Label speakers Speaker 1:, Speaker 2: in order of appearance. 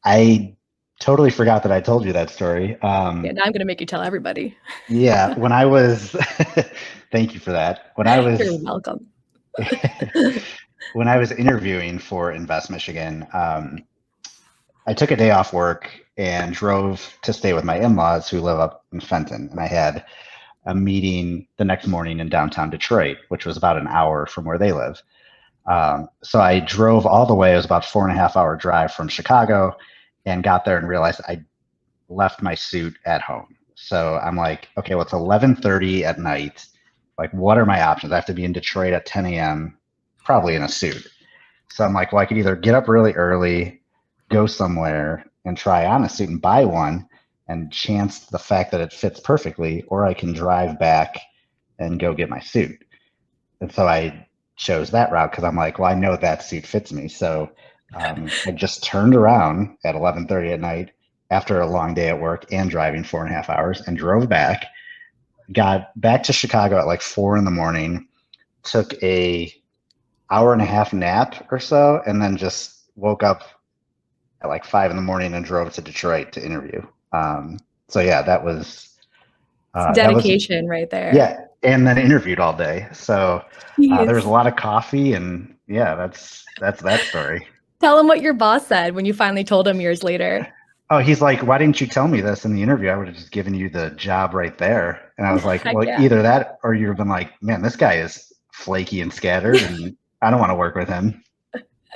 Speaker 1: I totally forgot that I told you that story.
Speaker 2: Yeah, now I'm gonna make you tell everybody.
Speaker 1: Yeah, when I was, thank you for that.
Speaker 2: You're welcome.
Speaker 1: When I was interviewing for Invest Michigan, I took a day off work and drove to stay with my in-laws who live up in Fenton. And I had a meeting the next morning in downtown Detroit, which was about an hour from where they live. So I drove all the way. It was about 4.5 hour drive from Chicago and got there and realized I left my suit at home. So I'm like, okay, well, it's 11:30 at night. Like, what are my options? I have to be in Detroit at 10 a.m., probably in a suit. So I'm like, well, I could either get up really early, go somewhere and try on a suit and buy one and chance the fact that it fits perfectly, or I can drive back and go get my suit. And so I chose that route because I'm like, well, I know that suit fits me. So I just turned around at 11:30 at night after a long day at work and driving 4.5 hours and drove back. Got back to Chicago at like 4 in the morning. Took a hour and a half nap or so, and then just woke up at like 5 in the morning and drove to Detroit to interview. So yeah,
Speaker 2: It's
Speaker 1: that was
Speaker 2: dedication right there.
Speaker 1: yeah, and then interviewed all day. So there was a
Speaker 2: Jeez.
Speaker 1: lot of coffee, and yeah, that's that story.
Speaker 2: Tell him what your boss said when you finally told him years later.
Speaker 1: Oh, he's like, why didn't you tell me this in the interview? I would have just given you the job right there. And I was like,
Speaker 2: Heck
Speaker 1: well,
Speaker 2: yeah.
Speaker 1: either that or you've been like, man, this guy is flaky and scattered, and I don't want to work with him.